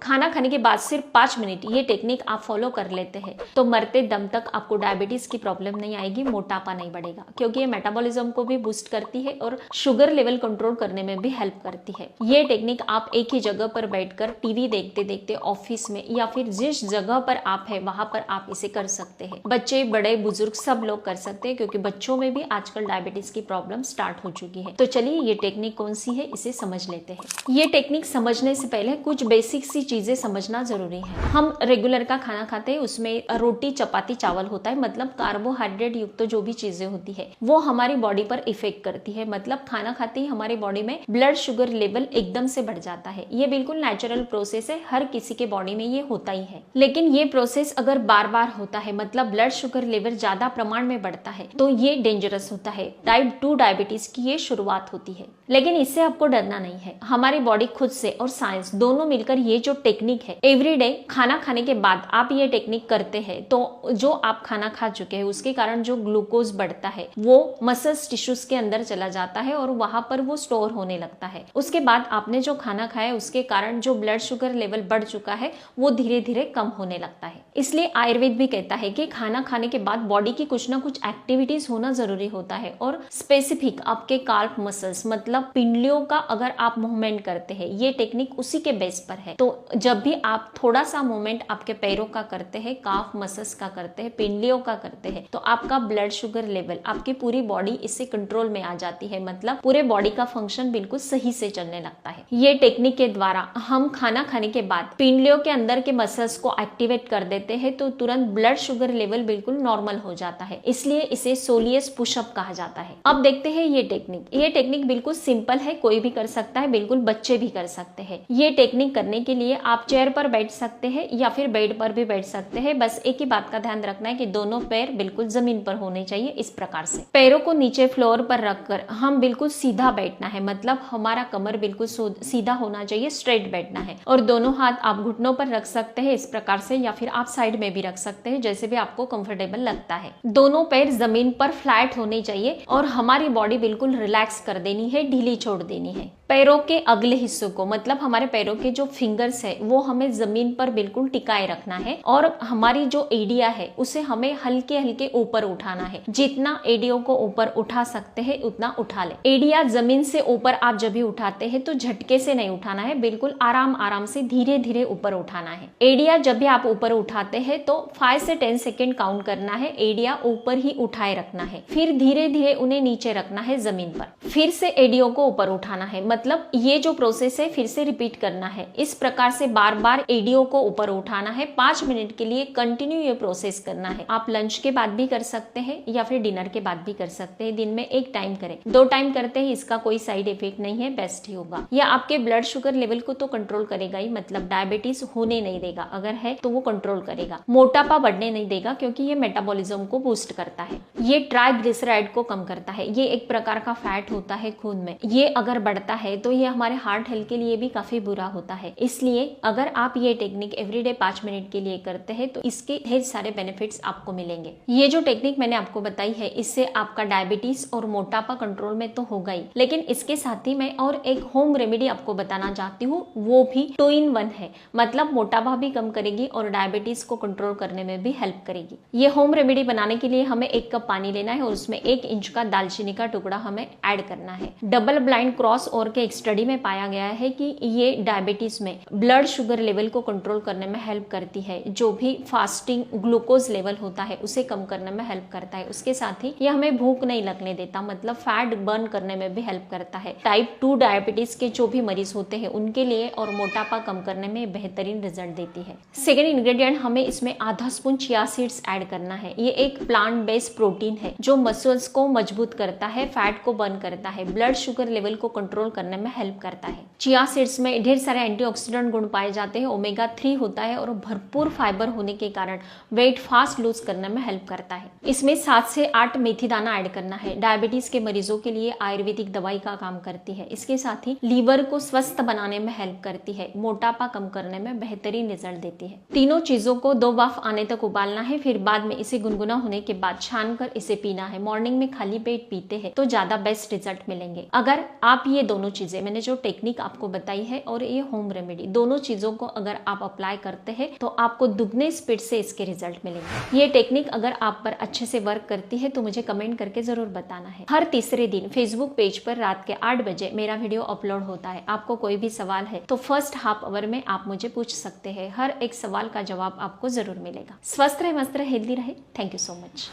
खाना खाने के बाद सिर्फ 5 मिनट ये टेक्निक आप फॉलो कर लेते हैं तो मरते दम तक आपको डायबिटीज की प्रॉब्लम नहीं आएगी, मोटापा नहीं बढ़ेगा, क्योंकि ये मेटाबॉलिज्म को भी बूस्ट करती है और शुगर लेवल कंट्रोल करने में भी हेल्प करती है। ये टेक्निक आप एक ही जगह पर बैठकर टीवी देखते देखते ऑफिस में या फिर जिस जगह पर आप है वहां पर आप इसे कर सकते हैं। बच्चे, बड़े, बुजुर्ग सब लोग कर सकते हैं, क्योंकि बच्चों में भी आजकल डायबिटीज की प्रॉब्लम स्टार्ट हो चुकी है। तो चलिए ये टेक्निक कौन सी है इसे समझ लेते हैं। ये टेक्निक समझने से पहले कुछ बेसिक सी चीजें समझना जरूरी है। हम रेगुलर का खाना खाते हैं, उसमें रोटी, चपाती, चावल होता है, मतलब कार्बोहाइड्रेट युक्त जो भी चीजें होती है वो हमारी बॉडी पर इफेक्ट करती है। मतलब खाना खाते ही हमारी बॉडी में ब्लड शुगर लेवल एकदम से बढ़ जाता है। ये बिल्कुल नेचुरल प्रोसेस है, हर किसी के बॉडी में ये होता ही है। लेकिन ये प्रोसेस अगर बार बार होता है, मतलब ब्लड शुगर लेवल ज्यादा प्रमाण में बढ़ता है, तो ये डेंजरस होता है। टाइप 2 डायबिटीज की ये शुरुआत होती है। लेकिन इससे आपको डरना नहीं है। हमारी बॉडी खुद से और साइंस दोनों मिलकर ये जो टेक्निक है, एवरीडे खाना खाने के बाद आप ये टेक्निक करते हैं तो जो आप खाना खा चुके हैं उसके कारण जो ग्लूकोज बढ़ता है वो मसल्स, टिश्यूज के अंदर चला जाता है और वहां पर वो स्टोर होने लगता है। उसके बाद आपने जो खाना खाया उसके कारण जो ब्लड शुगर लेवल बढ़ चुका है वो धीरे धीरे कम होने लगता है। इसलिए आयुर्वेद भी कहता है कि खाना खाने के बाद बॉडी की कुछ ना कुछ एक्टिविटीज होना जरूरी होता है, और स्पेसिफिक आपके काल्फ मसल्स मतलब पिंडलियों का अगर आप मूवमेंट करते हैं, ये टेक्निक उसी के बेस पर है। तो जब भी आप थोड़ा सा मूवमेंट आपके पैरों का करते हैं, काफ मसल्स का करते हैं, पिंडलियों का करते हैं, तो आपका ब्लड शुगर लेवल, आपकी पूरी बॉडी इससे कंट्रोल में आ जाती है। मतलब पूरे बॉडी का फंक्शन बिल्कुल सही से चलने लगता है। ये टेक्निक के द्वारा हम खाना खाने के बाद पिंडलियों के अंदर के मसल्स को एक्टिवेट कर देते हैं तो तुरंत ब्लड शुगर लेवल बिल्कुल नॉर्मल हो जाता है। इसलिए इसे सोलियस पुशअप कहा जाता है। अब देखते हैं ये टेक्निक। ये टेक्निक बिल्कुल सिंपल है, कोई भी कर सकता है, बिल्कुल बच्चे भी कर सकते हैं। ये टेक्निक करने के लिए आप चेयर पर बैठ सकते हैं या फिर बेड पर भी बैठ सकते हैं। बस एक ही बात का ध्यान रखना है कि दोनों पैर बिल्कुल जमीन पर होने चाहिए। इस प्रकार से पैरों को नीचे फ्लोर पर रखकर हम बिल्कुल सीधा बैठना है, मतलब हमारा कमर बिल्कुल सीधा होना चाहिए, स्ट्रेट बैठना है। और दोनों हाथ आप घुटनों पर रख सकते हैं इस प्रकार से, या फिर आप साइड में भी रख सकते हैं, जैसे भी आपको कंफर्टेबल लगता है। दोनों पैर जमीन पर फ्लैट होने चाहिए और हमारी बॉडी बिल्कुल रिलैक्स कर देनी है, ढीली छोड़ देनी है। पैरों के अगले हिस्सों को, मतलब हमारे पैरों के जो फिंगर्स है वो हमें जमीन पर बिल्कुल टिकाए रखना है, और हमारी जो एडिया है उसे हमें हल्के हल्के ऊपर उठाना है। जितना एडियो को ऊपर उठा सकते हैं उतना उठा ले। एडिया जमीन से ऊपर आप जब भी उठाते हैं तो झटके से नहीं उठाना है, बिल्कुल आराम आराम से धीरे धीरे ऊपर उठाना है। एडिया जब भी आप ऊपर उठाते हैं तो 5 से 10 सेकेंड काउंट करना है, एडिया ऊपर ही उठाए रखना है, फिर धीरे धीरे उन्हें नीचे रखना है जमीन पर, फिर से एडियो को ऊपर उठाना है। मतलब ये जो प्रोसेस है फिर से रिपीट करना है। इस प्रकार से बार बार एडियो को ऊपर उठाना है। 5 मिनट के लिए कंटिन्यू ये प्रोसेस करना है। आप लंच के बाद भी कर सकते हैं या फिर डिनर के बाद भी कर सकते हैं। दिन में एक टाइम करें, 2 टाइम करते हैं इसका कोई साइड इफेक्ट नहीं है, बेस्ट ही होगा। यह आपके ब्लड शुगर लेवल को तो कंट्रोल करेगा ही, मतलब डायबिटीज होने नहीं देगा, अगर है तो वो कंट्रोल करेगा। मोटापा बढ़ने नहीं देगा क्योंकि ये मेटाबॉलिज्म को बूस्ट करता है। ये ट्राइग्लिसराइड को कम करता है। ये एक प्रकार का फैट होता है खून में, ये अगर बढ़ता है तो ये हमारे हार्ट हेल्थ के लिए भी काफी बुरा होता है। इसलिए अगर आप ये टेक्निक एवरीडे 5 मिनट के लिए करते हैं तो इसके ढेर सारे बेनिफिट्स आपको मिलेंगे। ये जो टेक्निक मैंने आपको बताई है इससे आपका डायबिटीज और मोटापा कंट्रोल में तो होगा ही, लेकिन इसके साथ ही मैं और एक होम रेमेडी आपको बताना चाहती हूँ, वो भी 2 in 1 है। मतलब मोटापा भी कम करेगी और डायबिटीज को कंट्रोल करने में भी हेल्प करेगी। ये होम रेमेडी बनाने के लिए हमें 1 कप पानी लेना है और उसमें 1 इंच का दालचीनी का टुकड़ा हमें ऐड करना है। डबल ब्लाइंड क्रॉस ओवर के एक स्टडी में पाया गया है कि ये डायबिटीज में ब्लड शुगर लेवल को कंट्रोल करने में हेल्प करती है। जो भी फास्टिंग ग्लूकोज लेवल होता है उसे कम करने में हेल्प करता है। उसके साथ ही ये हमें भूख नहीं लगने देता, मतलब फैट बर्न करने में भी हेल्प करता है। टाइप 2 डायबिटीज के जो भी मरीज होते हैं उनके लिए और मोटापा कम करने में बेहतरीन रिजल्ट देती है। सेकेंड इंग्रेडिएंट हमें इसमें आधा स्पून चिया सीड्स ऐड करना है। ये एक प्लांट बेस्ड प्रोटीन है जो मसल्स को मजबूत करता है, फैट को बर्न करता है, ब्लड शुगर लेवल को कंट्रोल करने में हेल्प करता है। चिया सीड्स में ढेर सारे एंटीऑक्सीडेंट गुण पाए जाते हैं, ओमेगा 3 होता है और भरपूर फाइबर होने के कारण वेट फास्ट लूज करने में हेल्प करता है। इसमें 7 से 8 मेथी दाना ऐड करना है। डायबिटीज के मरीजों के लिए आयुर्वेदिक दवाई का काम करती है। इसके साथ ही लीवर को स्वस्थ बनाने में हेल्प करती है, मोटापा कम करने में बेहतरीन रिजल्ट देती है। तीनों चीजों को 2 बाफ आने तक उबालना है, फिर बाद में इसे गुनगुना होने के बाद छानकर इसे पीना है। मॉर्निंग में खाली पेट पीते हैं तो ज्यादा बेस्ट रिजल्ट मिलेंगे। अगर आप ये दोनों चीजें मैंने जो टेक्निक आपको बताई है और ये होम रेमेडी, दोनों चीजों को अगर आप अप्लाई करते हैं तो आपको दुगने स्पीड से इसके रिजल्ट मिलेंगे। ये टेक्निक अगर आप पर अच्छे से वर्क करती है तो मुझे कमेंट करके जरूर बताना है। हर तीसरे दिन फेसबुक पेज पर रात के 8 बजे मेरा वीडियो अपलोड होता है। आपको कोई भी सवाल है तो फर्स्ट हाफ आवर में आप मुझे पूछ सकते हैं। हर एक सवाल का जवाब आपको जरूर मिलेगा। स्वस्थ रहे, मस्त रहे, हेल्दी रहे। Thank you so much.